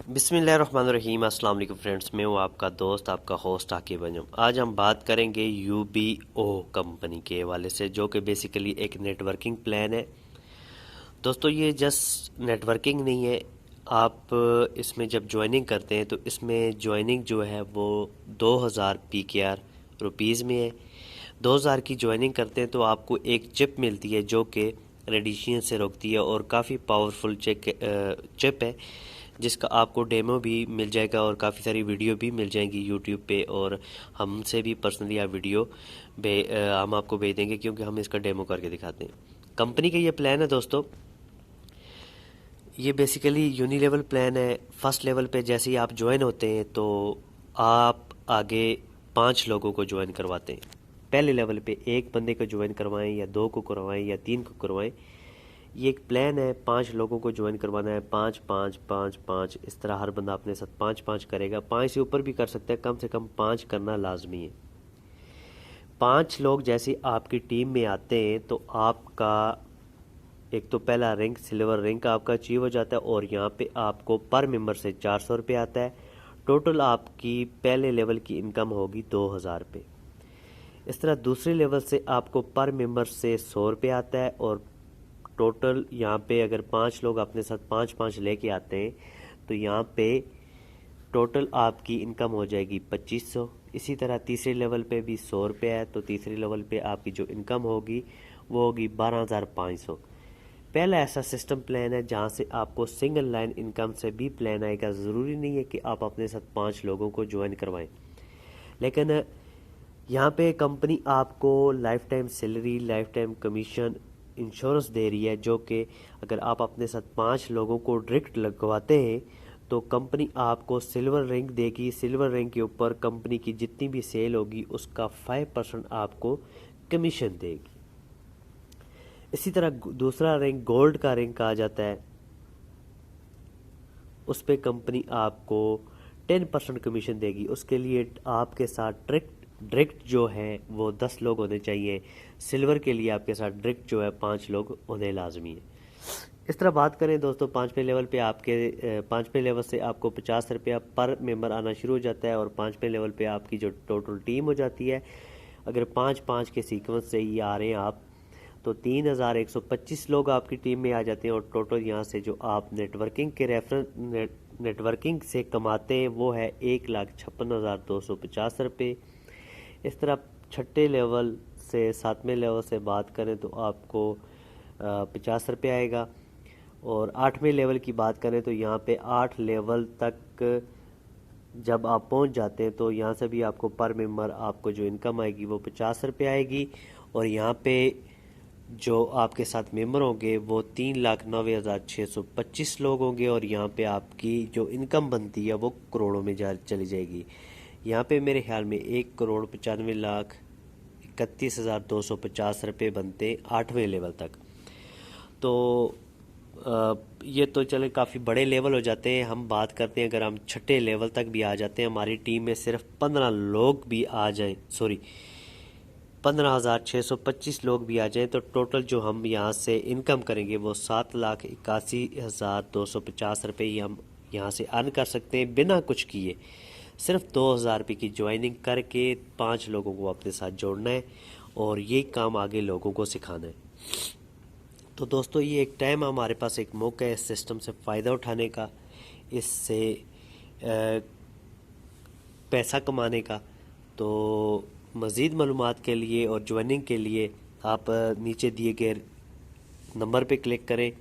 बिस्मिल्लाहिर्रहमानिर्रहीम। अस्सलाम वालेकुम फ्रेंड्स, मैं हूँ आपका दोस्त, आपका होस्ट आकिब अंजुम। आज हम बात करेंगे यूबीओ कंपनी के हवाले से, जो कि बेसिकली एक नेटवर्किंग प्लान है। दोस्तों, ये जस्ट नेटवर्किंग नहीं है। आप इसमें जब ज्वाइनिंग करते हैं तो इसमें ज्वाइनिंग जो है वो 2000 PKR रुपीज़ में है। 2000 की ज्वाइनिंग करते हैं तो आपको एक चिप मिलती है जो कि रेडिएशन से रोकती है और काफ़ी पावरफुल चिप है, जिसका आपको डेमो भी मिल जाएगा और काफ़ी सारी वीडियो भी मिल जाएंगी यूट्यूब पे। और हमसे भी पर्सनली आप वीडियो हम आपको भेज देंगे, क्योंकि हम इसका डेमो करके दिखाते हैं। कंपनी का ये प्लान है दोस्तों, ये बेसिकली यूनिलेवल प्लान है। फर्स्ट लेवल पे जैसे ही आप ज्वाइन होते हैं तो आप आगे 5 लोगों को ज्वाइन करवाते हैं। पहले लेवल पे एक बंदे को ज्वाइन करवाएं या 2 को करवाएं या 3 को करवाएं। ये एक प्लान है, 5 लोगों को ज्वाइन करवाना है। 5 5 5 5 इस तरह हर बंदा अपने साथ 5 5 करेगा। 5 से ऊपर भी कर सकता है, कम से कम 5 करना लाजमी है। 5 लोग जैसे आपकी टीम में आते हैं तो आपका एक तो पहला रैंक सिल्वर रैंक आपका अचीव हो जाता है, और यहाँ पे आपको पर मेंबर से 400 रुपये आता है। टोटल आपकी पहले लेवल की इनकम होगी 2000 रुपये। इस तरह दूसरे लेवल से आपको पर मेंबर से 100 रुपये आता है, और टोटल यहाँ पे अगर 5 लोग अपने साथ 5 5 लेके आते हैं तो यहाँ पे टोटल आपकी इनकम हो जाएगी 2500। इसी तरह तीसरे लेवल पे भी 100 रुपये है, तो तीसरे लेवल पे आपकी जो इनकम होगी वो होगी 12,500। पहला ऐसा सिस्टम प्लान है जहाँ से आपको सिंगल लाइन इनकम से भी प्लान आएगा। ज़रूरी नहीं है कि आप अपने साथ 5 लोगों को ज्वाइन करवाएं, लेकिन यहाँ पे कंपनी आपको lifetime salary, lifetime commission, insurance दे रही है, जो कि अगर आप अपने साथ 5 लोगों को डायरेक्ट लगवाते हैं तो कंपनी आपको सिल्वर रैंक देगी। सिल्वर रैंक के ऊपर कंपनी की जितनी भी सेल होगी उसका 5% आपको कमीशन देगी। इसी तरह दूसरा रैंक गोल्ड का रैंक आ जाता है, उस पर कंपनी आपको 10% कमीशन देगी। उसके लिए आपके साथ डायरेक्ट जो है वो 10 लोग होने चाहिए। सिल्वर के लिए आपके साथ डायरेक्ट जो है 5 लोग होने लाजमी है। इस तरह बात करें दोस्तों, 5वें लेवल पे आपके 5वें लेवल से आपको 50 रुपया पर मेंबर आना शुरू हो जाता है, और 5वें लेवल पे आपकी जो टोटल टीम हो जाती है, अगर 5 5 के सीक्वेंस से ही आ रहे हैं आप, तो 3125 लोग आपकी टीम में आ जाते हैं। और टोटल यहाँ से जो आप नेटवर्किंग से कमाते हैं वो है 1,56,250 रुपये। इस तरह छठे लेवल से 7वें लेवल से बात करें तो आपको 50 रुपये आएगा। और 8वें लेवल की बात करें तो यहाँ पे 8 लेवल तक जब आप पहुँच जाते हैं तो यहाँ से भी आपको पर मेंबर आपको जो इनकम आएगी वो 50 रुपये आएगी। और यहाँ पे जो आपके साथ मेंबर होंगे वो 3,90,625 लोग होंगे, और यहाँ पे आपकी जो इनकम बनती है वो करोड़ों में चली जाएगी। यहाँ पे मेरे ख्याल में 1,95,31,250 रुपये बनते 8वें लेवल तक। तो ये तो चले काफ़ी बड़े लेवल हो जाते हैं। हम बात करते हैं अगर हम छठे लेवल तक भी आ जाते हैं, हमारी टीम में सिर्फ 15 लोग भी आ जाएं, 15,625 लोग भी आ जाएं, तो टोटल जो हम यहाँ से इनकम करेंगे वो 7,81,250 रुपये ही हम यहाँ से अर्न कर सकते हैं बिना कुछ किए। सिर्फ 2000 रुपये की ज्वाइनिंग करके 5 लोगों को अपने साथ जोड़ना है, और ये काम आगे लोगों को सिखाना है। तो दोस्तों, ये एक टाइम हमारे पास एक मौका है इस सिस्टम से फ़ायदा उठाने का, इससे पैसा कमाने का। तो मज़ीद मालूमात के लिए और ज्वाइनिंग के लिए आप नीचे दिए गए नंबर पे क्लिक करें,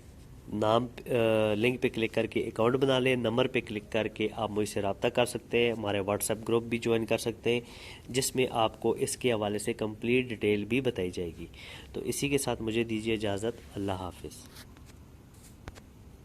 लिंक पे क्लिक करके अकाउंट बना लें। नंबर पे क्लिक करके आप मुझसे रब्ता कर सकते हैं। हमारे व्हाट्सएप ग्रुप भी ज्वाइन कर सकते हैं, जिसमें आपको इसके हवाले से कंप्लीट डिटेल भी बताई जाएगी। तो इसी के साथ मुझे दीजिए इजाज़त। अल्लाह हाफिज़।